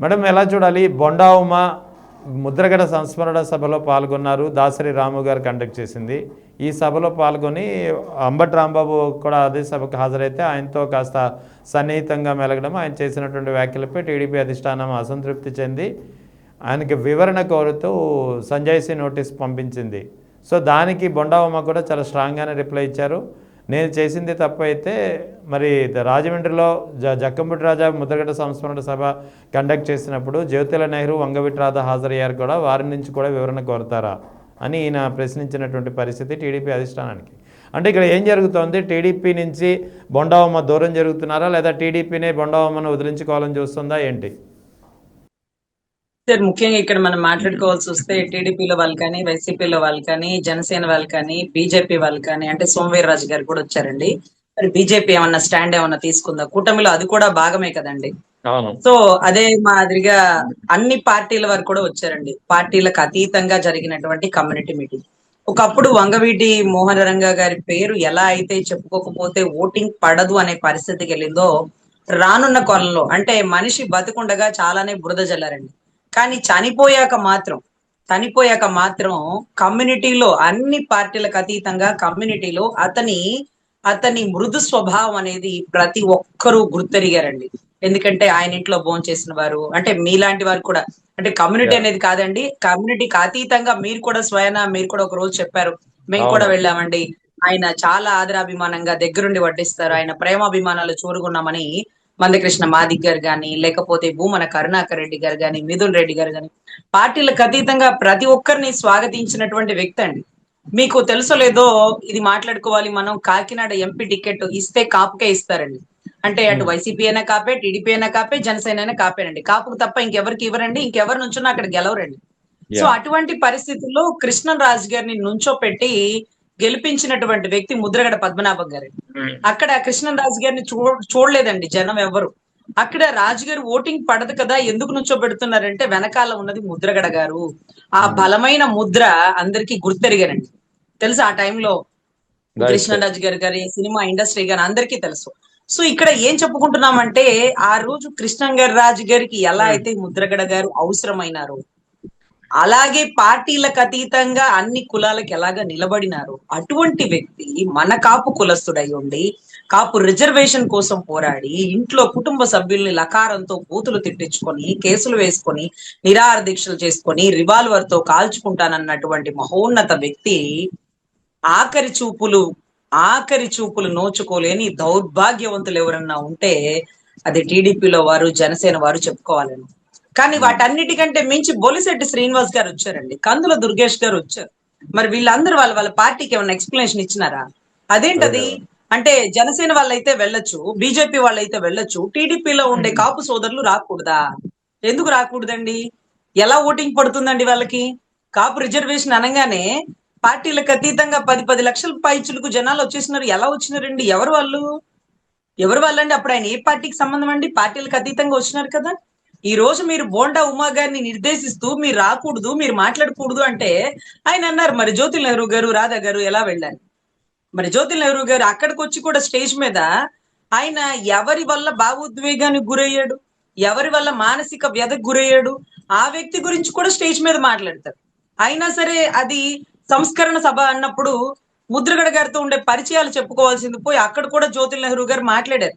Madam ఎలా చూడాలి? బొండా ఉమ ముద్రగడ సంస్మరణ సభలో పాల్గొన్నారు. దాసరి రాము గారు కండక్ట్ చేసింది. ఈ సభలో పాల్గొని అంబటి రాంబాబు కూడా అదే సభకు హాజరైతే ఆయనతో కాస్త సన్నిహితంగా మెలగడం, ఆయన చేసినటువంటి వ్యాఖ్యలపై టీడీపీ అధిష్టానం అసంతృప్తి చెంది ఆయనకి వివరణ కోరుతూ సంజయ్సి నోటీస్ పంపించింది. సో దానికి బొండా ఉమ కూడా చాలా స్ట్రాంగ్గానే రిప్లై ఇచ్చారు. నేను చేసింది తప్పు అయితే మరి రాజమండ్రిలో జక్కంపూడి రాజా ముద్రగడ సంస్మరణ సభ కండక్ట్ చేసినప్పుడు జ్యోతిల నెహ్రూ, వంగవీటి రాధ హాజరయ్యారు కూడా, వారి నుంచి కూడా వివరణ కోరుతారా అని ఈయన ప్రశ్నించినటువంటి పరిస్థితి టీడీపీ అధిష్టానానికి. అంటే ఇక్కడ ఏం జరుగుతోంది? టీడీపీ నుంచి బొండా ఉమ దూరం జరుగుతున్నారా, లేదా టీడీపీనే బొండా ఉమను వదిలించుకోవాలని చూస్తుందా ఏంటి? సార్, ముఖ్యంగా ఇక్కడ మనం మాట్లాడుకోవాల్సి వస్తే టీడీపీలో వాళ్ళు కానీ, వైసీపీలో వాళ్ళు కానీ, జనసేన వాళ్ళు కానీ, బీజేపీ వాళ్ళు కానీ, అంటే సోమవీర్రాజు గారు కూడా వచ్చారండి. మరి బీజేపీ ఏమన్నా స్టాండ్ ఏమన్నా తీసుకుందా? కూటమిలో అది కూడా భాగమే కదండి. అవును. సో అదే మాదిరిగా అన్ని పార్టీల వారు కూడా వచ్చారండి. పార్టీలకు అతీతంగా జరిగినటువంటి కమ్యూనిటీ మీటింగ్. ఒకప్పుడు వంగవీటి మోహన రంగా గారి పేరు ఎలా అయితే చెప్పుకోకపోతే ఓటింగ్ పడదు అనే పరిస్థితికి వెళ్ళిందో, రానున్న కాలంలో అంటే మనిషి బతికుండగా చాలానే బురద జల్లారండి. కానీ చనిపోయాక మాత్రం కమ్యూనిటీలో అన్ని పార్టీలకు అతీతంగా కమ్యూనిటీలో అతని మృదు స్వభావం అనేది ప్రతి ఒక్కరూ గుర్తెరిగారండి. ఎందుకంటే ఆయన ఇంట్లో భోంచేసిన వారు, అంటే మీలాంటి వారు కూడా, అంటే కమ్యూనిటీ అనేది కాదండి, కమ్యూనిటీకి అతీతంగా మీరు కూడా ఒక రోజు చెప్పారు, మేము కూడా వెళ్ళామండి. ఆయన చాలా ఆదరాభిమానంగా దగ్గరుండి వడ్డిస్తారు, ఆయన ప్రేమాభిమానాలు చూరుగున్నామని మందకృష్ణ మాదిక్ గారు గాని, లేకపోతే భూమన కరుణాకర్ రెడ్డి గారు గాని, మిథున్ రెడ్డి గారు గాని, పార్టీలకు అతీతంగా ప్రతి ఒక్కరిని స్వాగతించినటువంటి వ్యక్తి అండి. మీకు తెలుసో లేదో ఇది మాట్లాడుకోవాలి మనం, కాకినాడ ఎంపీ టికెట్ ఇస్తే కాపుకే ఇస్తారండి. అంటే అటు వైసీపీ అయినా కాపే, టీడీపీ అయినా కాపే, జనసేన అయినా కాపేనండి. కాపుకు తప్ప ఇంకెవరికి ఇవ్వరండి, ఇంకెవరి నుంచున్నా అక్కడ గెలవరండి. సో అటువంటి పరిస్థితుల్లో కృష్ణరాజు గారిని నుంచోపెట్టి గెలిపించినటువంటి వ్యక్తి ముద్రగడ పద్మనాభం గారు. అక్కడ కృష్ణరాజు గారిని చూడలేదండి జనం ఎవరు. అక్కడ రాజుగారు ఓటింగ్ పడదు కదా, ఎందుకు నుంచో పెడుతున్నారంటే వెనకాల ఉన్నది ముద్రగడ గారు. ఆ బలమైన ముద్ర అందరికీ గుర్తెరిగారండి. తెలుసు ఆ టైంలో కృష్ణరాజు గారి సినిమా ఇండస్ట్రీ గాని అందరికీ తెలుసు. సో ఇక్కడ ఏం చెప్పుకుంటున్నామంటే, ఆ రోజు రాజు గారికి ఎలా అయితే ముద్రగడ గారు అవసరమైనారు, అలాగే పార్టీలకు అతీతంగా అన్ని కులాలకు ఎలాగా నిలబడినారు, అటువంటి వ్యక్తి మన కాపు కులస్తుడై ఉండి కాపు రిజర్వేషన్ కోసం పోరాడి ఇంట్లో కుటుంబ సభ్యుల్ని లకారంతో బూతులు తిట్టించుకొని, కేసులు వేసుకొని, నిరాహార దీక్షలు చేసుకొని, రివాల్వర్ తో కాల్చుకుంటానన్నటువంటి మహోన్నత వ్యక్తి ఆఖరి చూపులు నోచుకోలేని దౌర్భాగ్యవంతులు ఎవరన్నా ఉంటే అది టీడీపీలో వారు, జనసేన వారు చెప్పుకోవాలని. కానీ వాటన్నిటికంటే మించి బొలిశెట్టి శ్రీనివాస్ గారు వచ్చారండి, కందుల దుర్గేష్ గారు వచ్చారు. మరి వీళ్ళందరూ వాళ్ళ పార్టీకి ఏమన్నా ఎక్స్ప్లెనేషన్ ఇచ్చినారా? అదేంటది అంటే, జనసేన వాళ్ళైతే వెళ్ళొచ్చు, బీజేపీ వాళ్ళైతే వెళ్ళొచ్చు, టీడీపీలో ఉండే కాపు సోదరులు రాకూడదా? ఎందుకు రాకూడదండి? ఎలా ఓటింగ్ పడుతుందండి వాళ్ళకి? కాపు రిజర్వేషన్ అనగానే పార్టీలకు అతీతంగా 10 లక్షల పైచులకు జనాలు వచ్చేసినారు. ఎలా వచ్చినారండి? ఎవరు వాళ్ళండి? అప్పుడు ఆయన ఏ పార్టీకి సంబంధం అండి? పార్టీలకు అతీతంగా వచ్చినారు కదా. ఈ రోజు మీరు బోండా ఉమా గారిని నిర్దేశిస్తూ మీరు రాకూడదు, మీరు మాట్లాడకూడదు అంటే ఆయన అన్నారు, మరి జ్యోతిల్ నెహ్రూ గారు, రాధా గారు ఎలా వెళ్ళాలి? మరి జ్యోతిల్ నెహ్రూ గారు అక్కడికి వచ్చి కూడా స్టేజ్ మీద ఆయన ఎవరి వల్ల భావోద్వేగానికి గురయ్యాడు, ఎవరి వల్ల మానసిక వ్యధకు గురయ్యాడు, ఆ వ్యక్తి గురించి కూడా స్టేజ్ మీద మాట్లాడతారు. అయినా సరే అది సంస్కరణ సభ అన్నప్పుడు ముద్రగడ గారితో ఉండే పరిచయాలు చెప్పుకోవాల్సింది పోయి అక్కడ కూడా జ్యోతిల్ నెహ్రూ గారు మాట్లాడారు.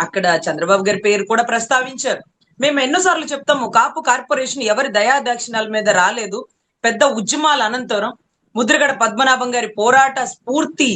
అక్కడ చంద్రబాబు గారి పేరు కూడా ప్రస్తావించారు. మేము ఎన్నోసార్లు చెప్తాము, కాపు కార్పొరేషన్ ఎవరి దయాదాక్షిణాల మీద రాలేదు. పెద్ద ఉద్యమాల అనంతరం ముద్రగడ పద్మనాభం గారి పోరాట స్ఫూర్తి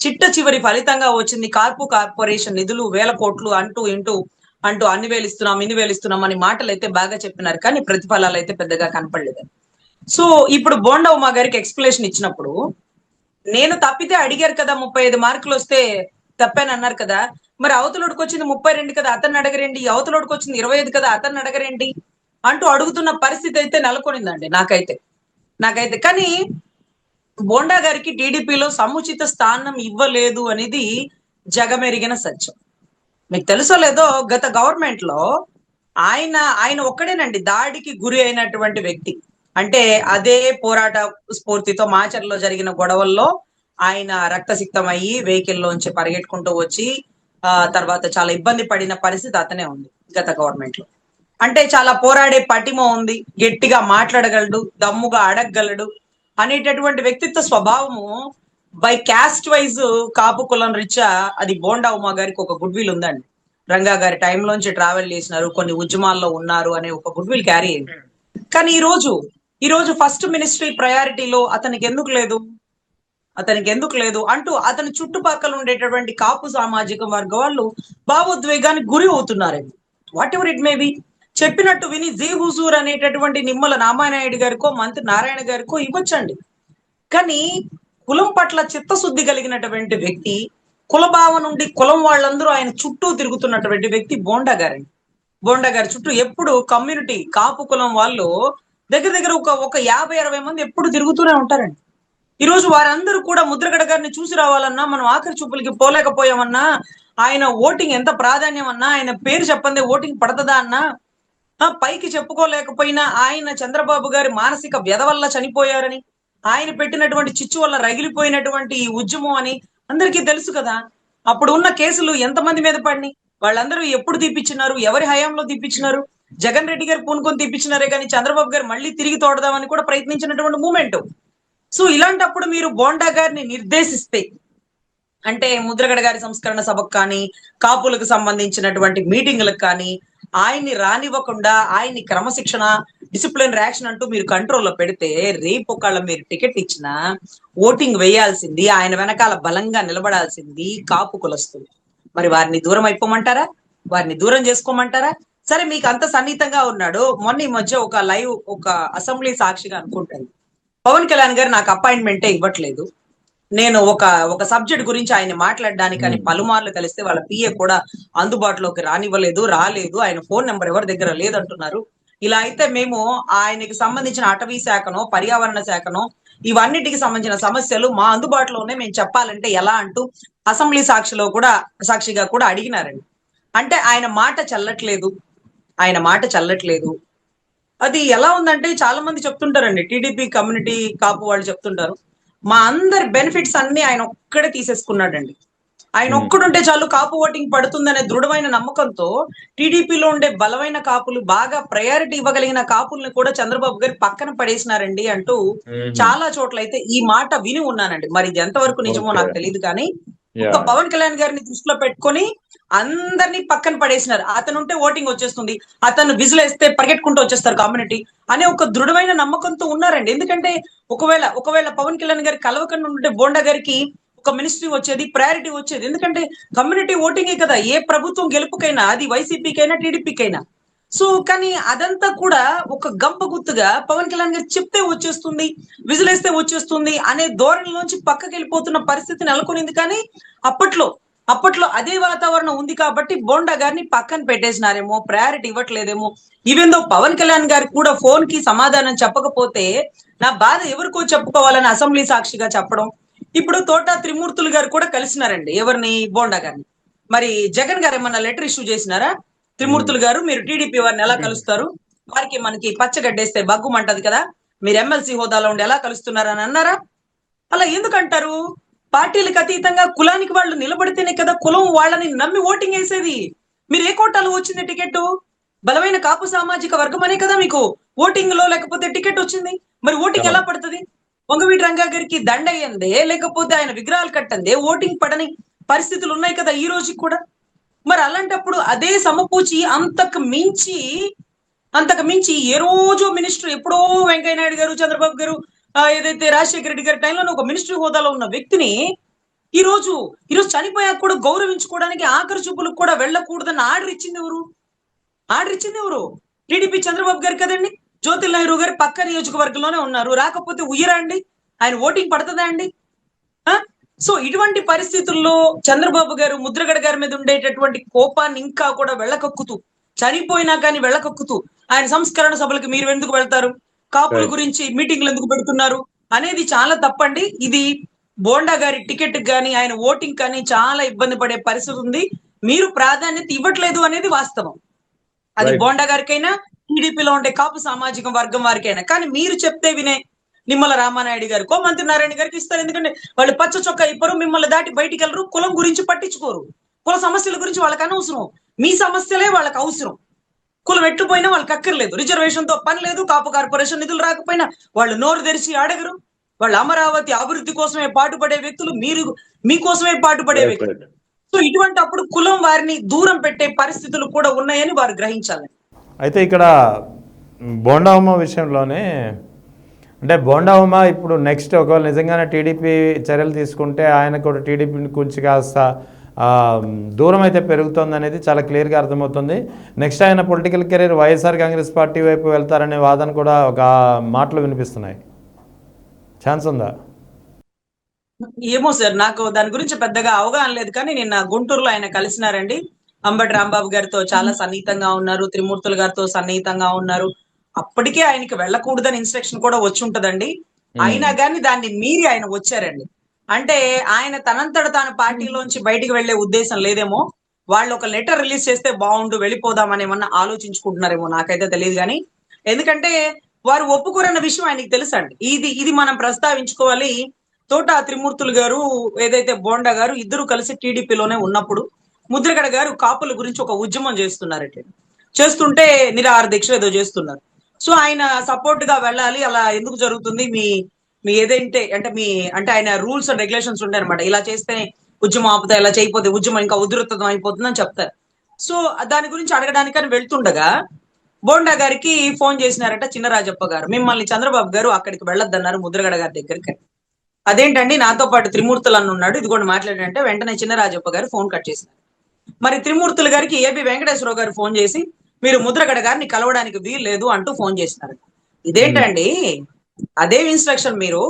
చిట్ట చివరి ఫలితంగా వచ్చింది కాపు కార్పొరేషన్ నిధులు 1000 కోట్లు అంటూ అన్ని వేలిస్తున్నాం, ఇన్ని వేలిస్తున్నాం అని మాటలు అయితే బాగా చెప్పినారు, కానీ ప్రతిఫలాలు అయితే పెద్దగా కనపడలేదు. సో ఇప్పుడు బోండా ఉమా గారికి ఎక్స్ప్లెనేషన్ ఇచ్చినప్పుడు, నేను తప్పితే అడిగారు కదా, 35 మార్కులు వస్తే తప్పాను అన్నారు కదా, మరి అవతలోడికి వచ్చింది 32 కదా, అతన్ని అడగరేంటి? అవతలోడికి వచ్చింది 25 కదా, అతన్ని అడగరేంటి అంటూ అడుగుతున్న పరిస్థితి అయితే నెలకొనిందండి నాకైతే. కానీ బోండా గారికి టీడీపీలో సముచిత స్థానం ఇవ్వలేదు అనేది జగమెరిగిన సత్యం. మీకు తెలుసో లేదో, గత గవర్నమెంట్ లో ఆయన ఒక్కడేనండి దాడికి గురి అయినటువంటి వ్యక్తి. అంటే అదే పోరాట స్ఫూర్తితో మాచర్లో జరిగిన గొడవల్లో ఆయన రక్తసిక్తం అయ్యి వెహికల్లోంచి పరిగెట్టుకుంటూ వచ్చి తర్వాత చాలా ఇబ్బంది పడిన పరిస్థితి అతనే ఉంది గత గవర్నమెంట్ లో. అంటే చాలా పోరాడే పటిమ ఉంది, గట్టిగా మాట్లాడగలడు, దమ్ముగా అడగగలడు అనేటటువంటి వ్యక్తిత్వ స్వభావము బై క్యాస్ట్ వైజ్ కాపు కులం రీత్యా అది బోండా ఉమా గారికి ఒక గుడ్ విల్ ఉందండి. రంగా గారి టైంలోంచి ట్రావెల్ చేసినారు, కొన్ని ఉద్యమాల్లో ఉన్నారు అనే ఒక గుడ్ విల్ క్యారీ అయింది. కానీ ఈ రోజు ఫస్ట్ మినిస్ట్రీ ప్రయారిటీలో అతనికి ఎందుకు లేదు అంటూ అతని చుట్టుపక్కల ఉండేటటువంటి కాపు సామాజిక వర్గ వాళ్ళు భావోద్వేగానికి గురి అవుతున్నారండి. Whatever it may be. చెప్పినట్టు విని జీ హుజూర్ అనేటటువంటి నిమ్మల రామానాయుడు గారికో మంత్రి నారాయణ గారికో ఇవ్వచ్చండి. కానీ కులం పట్ల చిత్తశుద్ధి కలిగినటువంటి వ్యక్తి, కుల భావ నుండి కులం వాళ్ళందరూ ఆయన చుట్టూ తిరుగుతున్నటువంటి వ్యక్తి బోండా గారండి. బోండా గారి చుట్టూ ఎప్పుడు కమ్యూనిటీ కాపు కులం వాళ్ళు దగ్గర దగ్గర ఒక 50-60 మంది ఎప్పుడు తిరుగుతూనే ఉంటారండి. ఈ రోజు వారందరూ కూడా ముద్రగడ గారిని చూసి రావాలన్నా, మనం ఆఖరి చూపులకి పోలేకపోయామన్నా, ఆయన ఓటింగ్ ఎంత ప్రాధాన్యం అన్నా, ఆయన పేరు చెప్పందే ఓటింగ్ పడతదా అన్నా, పైకి చెప్పుకోలేకపోయినా ఆయన చంద్రబాబు గారి మానసిక వ్యధ వల్ల చనిపోయారని, ఆయన పెట్టినటువంటి చిచ్చు వల్ల రగిలిపోయినటువంటి ఈ ఉద్యమం అని అందరికీ తెలుసు కదా. అప్పుడు ఉన్న కేసులు ఎంతమంది మీద పడినాయి, వాళ్ళందరూ ఎప్పుడు తీపిచ్చినారు, ఎవరి హయాంలో తీపిచ్చినారు. జగన్ రెడ్డి గారు పూనుకొని తీపిచ్చినారే కానీ చంద్రబాబు గారు మళ్ళీ తిరిగి తోడదామని కూడా ప్రయత్నించినటువంటి మూమెంట్. సో ఇలాంటప్పుడు మీరు బోండా గారిని నిర్దేశిస్తే, అంటే ముద్రగడ గారి సంస్కరణ సభకు కానీ, కాపులకు సంబంధించినటువంటి మీటింగులకు కానీ ఆయన్ని రానివ్వకుండా ఆయన్ని క్రమశిక్షణ, డిసిప్లిన్ యాక్షన్ అంటూ మీరు కంట్రోల్లో పెడితే, రేపు ఒకళ్ళ మీరు టికెట్ ఇచ్చినా ఓటింగ్ వేయాల్సింది, ఆయన వెనకాల బలంగా నిలబడాల్సింది కాపు కులస్తులు. మరి వారిని దూరం అయిపోమంటారా? వారిని దూరం చేసుకోమంటారా? సరే, మీకు అంత సన్నిహితంగా ఉన్నాడు. మొన్న ఈ మధ్య ఒక అసెంబ్లీ సాక్షిగా అనుకుంటాను, పవన్ కళ్యాణ్ గారు నాకు అపాయింట్మెంటే ఇవ్వట్లేదు, నేను ఒక సబ్జెక్ట్ గురించి ఆయన మాట్లాడడానికి అని పలుమార్లు కలిస్తే వాళ్ళ పిఏ కూడా అందుబాటులోకి రాలేదు, ఆయన ఫోన్ నెంబర్ ఎవరి దగ్గర లేదంటున్నారు. ఇలా అయితే మేము ఆయనకి సంబంధించిన అటవీ శాఖనో పర్యావరణ శాఖనో ఇవన్నిటికి సంబంధించిన సమస్యలు మా అందుబాటులోనే మేము చెప్పాలంటే ఎలా అంటూ అసెంబ్లీ సాక్షిగా కూడా అడిగినారండి. అంటే ఆయన మాట చల్లట్లేదు. అది ఎలా ఉందంటే, చాలా మంది చెప్తుంటారండి, టీడీపీ కమ్యూనిటీ కాపు వాళ్ళు చెప్తుంటారు, మా అందరి బెనిఫిట్స్ అన్ని ఆయన ఒక్కడే తీసేసుకున్నాడండి. ఆయన ఒక్కడుంటే చాలు కాపు ఓటింగ్ పడుతుందనే దృఢమైన నమ్మకంతో టీడీపీలో ఉండే బలమైన కాపులు, బాగా ప్రయారిటీ ఇవ్వగలిగిన కాపుల్ని కూడా చంద్రబాబు గారు పక్కన పడేసినారండి అంటూ చాలా చోట్ల అయితే ఈ మాట విని ఉన్నానండి. మరి ఇది ఎంతవరకు నిజమో నాకు తెలియదు కానీ ఒక పవన్ కళ్యాణ్ గారిని దృష్టిలో పెట్టుకొని అందరినీ పక్కన పడేసినారు. అతను ఉంటే ఓటింగ్ వచ్చేస్తుంది, అతను విజిలేస్తే పరిగెట్టుకుంటూ వచ్చేస్తారు కమ్యూనిటీ అనే ఒక దృఢమైన నమ్మకంతో ఉన్నారండి. ఎందుకంటే ఒకవేళ పవన్ కళ్యాణ్ గారి కలవకుండా ఉంటే బోండా గారికి ఒక మినిస్ట్రీ వచ్చేది, ప్రయారిటీ వచ్చేది. ఎందుకంటే కమ్యూనిటీ ఓటింగే కదా ఏ ప్రభుత్వం గెలుపుకైనా, అది వైసీపీకైనా టీడీపీకైనా. సో కానీ అదంతా కూడా ఒక గంప గుర్తుగా పవన్ కళ్యాణ్ గారు చెప్తే వచ్చేస్తుంది, విజిలేస్తే వచ్చేస్తుంది అనే ధోరణిలోంచి పక్కకి వెళ్ళిపోతున్న పరిస్థితి నెలకొనింది. కానీ అప్పట్లో అదే వాతావరణం ఉంది కాబట్టి బోండా గారిని పక్కన పెట్టేసినారేమో, ప్రయారిటీ ఇవ్వట్లేదేమో. ఈవెన్ దో పవన్ కళ్యాణ్ గారికి కూడా ఫోన్ కి సమాధానం చెప్పకపోతే నా బాధ ఎవరికో చెప్పుకోవాలని అసెంబ్లీ సాక్షిగా చెప్పడం. ఇప్పుడు తోట త్రిమూర్తులు గారు కూడా కలిసినారండి, ఎవరిని, బోండా గారిని. మరి జగన్ గారు ఏమన్నా లెటర్ ఇష్యూ చేసినారా? త్రిమూర్తులు గారు, మీరు టీడీపీ వారిని ఎలా కలుస్తారు, వారికి మనకి పచ్చగడ్డేస్తే బగ్గుమంటది కదా, మీరు ఎమ్మెల్సీ హోదాలో ఉండి ఎలా కలుస్తున్నారని అన్నారా? అలా ఎందుకంటారు? పార్టీలకు అతీతంగా కులానికి వాళ్ళు నిలబడితేనే కదా కులం వాళ్ళని నమ్మి ఓటింగ్ వేసేది. మీరు ఏ కోటాలో వచ్చింది టికెట్? బలమైన కాపు సామాజిక వర్గం అనే కదా మీకు ఓటింగ్ లో లేకపోతే టికెట్ వచ్చింది. మరి ఓటింగ్ ఎలా పడుతుంది? వంగవీటి రంగా గారికి దండయ్యందే, లేకపోతే ఆయన విగ్రహాలు కట్టందే ఓటింగ్ పడని పరిస్థితులు ఉన్నాయి కదా ఈ రోజుకి కూడా. మరి అలాంటప్పుడు అదే సమపూచి అంతకు మించి ఏ రోజు మినిస్టర్, ఎప్పుడో వెంకయ్య నాయుడు గారు, చంద్రబాబు గారు, ఏదైతే రాజశేఖర రెడ్డి గారి టైంలో ఒక మినిస్ట్రీ హోదాలో ఉన్న వ్యక్తిని ఈ రోజు చనిపోయాక కూడా గౌరవించుకోవడానికి ఆఖరి చూపులకు కూడా వెళ్ళకూడదని ఆర్డర్ ఇచ్చింది ఎవరు? టీడీపీ చంద్రబాబు గారు కదండి. జ్యోతిల్ నెహ్రూ గారు పక్క నియోజకవర్గంలోనే ఉన్నారు, రాకపోతే ఉయ్యరా అండి? ఆయన ఓటింగ్ పడుతుందా అండి? సో ఇటువంటి పరిస్థితుల్లో చంద్రబాబు గారు ముద్రగడ గారి మీద ఉండేటటువంటి కోపాన్ని ఇంకా కూడా వెళ్ళకక్కుతూ, చనిపోయినా కానీ వెళ్ళకక్కుతూ, ఆయన సంస్కరణ సభలకు మీరు ఎందుకు వెళ్తారు, కాపుల గురించి మీటింగ్లు ఎందుకు పెడుతున్నారు అనేది చాలా తప్పండి. ఇది బోండా గారి టికెట్ కానీ ఆయన ఓటింగ్ కానీ చాలా ఇబ్బంది పడే పరిస్థితి ఉంది. మీరు ప్రాధాన్యత ఇవ్వట్లేదు అనేది వాస్తవం. అది బోండా గారికైనా, టీడీపీలో ఉండే కాపు సామాజిక వర్గం వారికైనా. కానీ మీరు చెప్తే వినే నిమ్మల రామానాయుడు గారికో మంత్రి నారాయణ గారికి ఇస్తారు. ఎందుకంటే వాళ్ళు పచ్చ చొక్కా ఇప్పరు, మిమ్మల్ని దాటి బయటికి వెళ్ళరు, కులం గురించి పట్టించుకోరు, కుల సమస్యల గురించి వాళ్ళకి అనవసరం, మీ సమస్యలే వాళ్ళకి అవసరం. కులం ఎట్టుపోయినా వాళ్ళకి అక్కర్లేదు, రిజర్వేషన్ తో పని లేదు, కాపు కార్పొరేషన్ నిధులు రాకపోయినా వాళ్ళు నోరు తెరిచి అడగరు. వాళ్ళు అమరావతి అభివృద్ధి కోసమే పాటుపడే వ్యక్తులు, మీరు మీకోసమే పాటుపడే రైట్ వ్యక్తులు. రైట్. సో ఇటువంటి అప్పుడు కులం వారిని దూరం పెట్టే పరిస్థితులు కూడా ఉన్నాయని వారు గ్రహించాలి. అయితే ఇక్కడ బోండా ఉమ విషయంలోనే అంటే బోండా ఉమ ఇప్పుడు నెక్స్ట్ ఒకవేళ నిజంగానే టీడీపీ చర్యలు తీసుకుంటే ఆయన కూడా టీడీపీని కొంచెం కాస్త దూరం అయితే పెరుగుతుంది అనేది చాలా క్లియర్గా అర్థమవుతుంది. నెక్స్ట్ ఆయన political career YSR Congress party వైపు వెళ్తారనే వాదన కూడా ఒక మాటలు వినిపిస్తున్నాయి. ఛాన్స్ ఉందా? ఏమో సార్, నాకు దాని గురించి పెద్దగా అవగాహన లేదు, కానీ నిన్న గుంటూరులో ఆయన కలిసినారండి. అంబటి రాంబాబు గారితో చాలా సన్నిహితంగా ఉన్నారు, త్రిమూర్తులు గారితో సన్నిహితంగా ఉన్నారు. అప్పటికే ఆయనకి వెళ్ళకూడదని ఇన్స్ట్రక్షన్ కూడా వచ్చి ఉంటదండి. అయినా కానీ దాన్ని మీరి ఆయన వచ్చారండి. అంటే ఆయన తనంతట తాను పార్టీలోంచి బయటికి వెళ్లే ఉద్దేశం లేదేమో, వాళ్ళు ఒక లెటర్ రిలీజ్ చేస్తే బాగుండు, వెళ్ళిపోదామని ఏమన్నా ఆలోచించుకుంటున్నారేమో, నాకైతే తెలియదు. కానీ ఎందుకంటే వారు ఒప్పుకోరన్న విషయం ఆయనకి తెలుసండి. ఇది ఇది మనం ప్రస్తావించుకోవాలి. తోట త్రిమూర్తులు గారు, ఏదైతే బోండా గారు, ఇద్దరు కలిసి టీడీపీలోనే ఉన్నప్పుడు ముద్రగడ గారు కాపుల గురించి ఒక ఉద్యమం చేస్తున్నారట. చేస్తుంటే నిరాహార దీక్ష ఏదో చేస్తున్నారు. సో ఆయన సపోర్ట్ గా వెళ్ళాలి, అలా ఎందుకు జరుగుతుంది, మీ మీ ఏదైతే అంటే మీ అంటే ఆయన రూల్స్ అండ్ రెగ్యులేషన్స్ ఉంటాయి అనమాట. ఇలా చేస్తేనే ఉద్యమం ఆపుతా, ఇలా చేయకపోతే ఉద్యమం ఇంకా ఉధృతం అయిపోతుంది అని చెప్తారు. సో దాని గురించి అడగడానికని వెళ్తుండగా బోండా గారికి ఫోన్ చేసినారట చిన్నరాజప్ప గారు, మిమ్మల్ని చంద్రబాబు గారు అక్కడికి వెళ్ళొద్దన్నారు ముద్రగడ గారి దగ్గరికి. అదేంటండి, నాతో పాటు త్రిమూర్తులు అన్న ఉన్నాడు, ఇది కూడా మాట్లాడంటే వెంటనే చిన్నరాజప్ప గారు ఫోన్ కట్ చేసినారు. మరి త్రిమూర్తులు గారికి ఏబి వెంకటేశ్వరరావు గారు ఫోన్ చేసి మీరు ముద్రగడ గారిని కలవడానికి వీలు లేదు అంటూ ఫోన్ చేసినారు. ఇదేంటండి, అదే ఇన్స్ట్రక్షన్ మీరు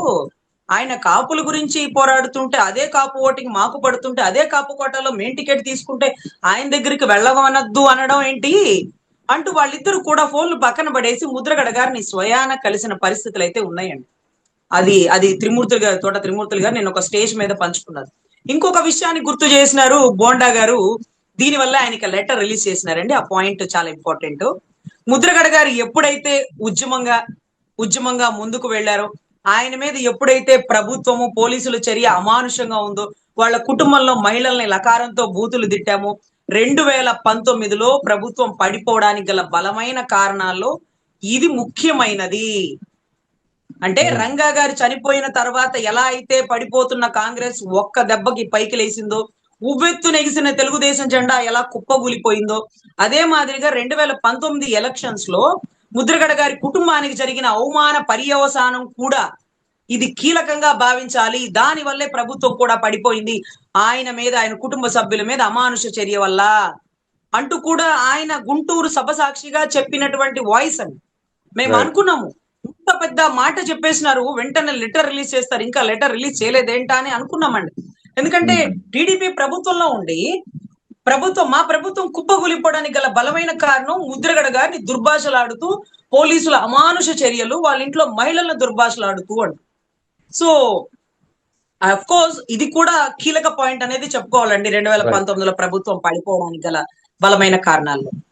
ఆయన కాపుల గురించి పోరాడుతుంటే, అదే కాపు ఓటింగ్ మాకు పడుతుంటే, అదే కాపు కోటాలో మేము టికెట్ తీసుకుంటే ఆయన దగ్గరికి వెళ్ళవనద్దు అనడం ఏంటి అంటూ వాళ్ళిద్దరు కూడా ఫోన్లు పక్కన పడేసి ముద్రగడ గారిని స్వయాన కలిసిన పరిస్థితులు అయితే ఉన్నాయండి. అది అది త్రిమూర్తులు గారు, తోట త్రిమూర్తులు గారు నేను ఒక స్టేజ్ మీద పంచుకున్నారు. ఇంకొక విషయాన్ని గుర్తు చేసినారు బోండా గారు, దీనివల్ల ఆయనకి లెటర్ రిలీజ్ చేసినారండి. ఆ పాయింట్ చాలా ఇంపార్టెంట్. ముద్రగడ గారు ఎప్పుడైతే ఉద్యమంగా ముందుకు వెళ్లారో, ఆయన మీద ఎప్పుడైతే ప్రభుత్వము పోలీసుల చర్య అమానుషంగా ఉందో, వాళ్ళ కుటుంబంలో మహిళల్ని లకారంతో బూతులు తిట్టాము, 2019లో ప్రభుత్వం పడిపోవడానికి గల బలమైన కారణాల్లో ఇది ముఖ్యమైనది. అంటే రంగా గారు చనిపోయిన తర్వాత ఎలా అయితే పడిపోతున్న కాంగ్రెస్ ఒక్క దెబ్బకి పైకి లేసిందో, ఉవ్వెత్తు నెగిసిన తెలుగుదేశం జెండా ఎలా కుప్పగూలిపోయిందో, అదే మాదిరిగా 2019 ఎలక్షన్స్ లో ముద్రగడ గారి కుటుంబానికి జరిగిన అవమాన పర్యవసానం కూడా ఇది కీలకంగా భావించాలి. దాని వల్లే ప్రభుత్వం కూడా పడిపోయింది, ఆయన మీద, ఆయన కుటుంబ సభ్యుల మీద అమానుష చర్య వల్ల అంటూ కూడా ఆయన గుంటూరు సభ సాక్షిగా చెప్పినటువంటి వాయిస్ అని మేము అనుకున్నాము. ఇంత పెద్ద మాట చెప్పేసినారు, వెంటనే లెటర్ రిలీజ్ చేస్తారు, ఇంకా లెటర్ రిలీజ్ చేయలేదేంటా అని అనుకున్నామండి. ఎందుకంటే టీడీపీ ప్రభుత్వంలో ఉండి మా ప్రభుత్వం కుప్పగూలిపోవడానికి గల బలమైన కారణం ముద్రగడ గారిని దుర్భాషలాడుతూ, పోలీసుల అమానుష చర్యలు, వాళ్ళ ఇంట్లో మహిళలను దుర్భాషలాడుతూ అంట. సో అఫ్ కోర్స్ ఇది కూడా కీలక పాయింట్ అనేది చెప్పుకోవాలండి 2019లో ప్రభుత్వం పడిపోవడానికి గల బలమైన కారణాల్లో.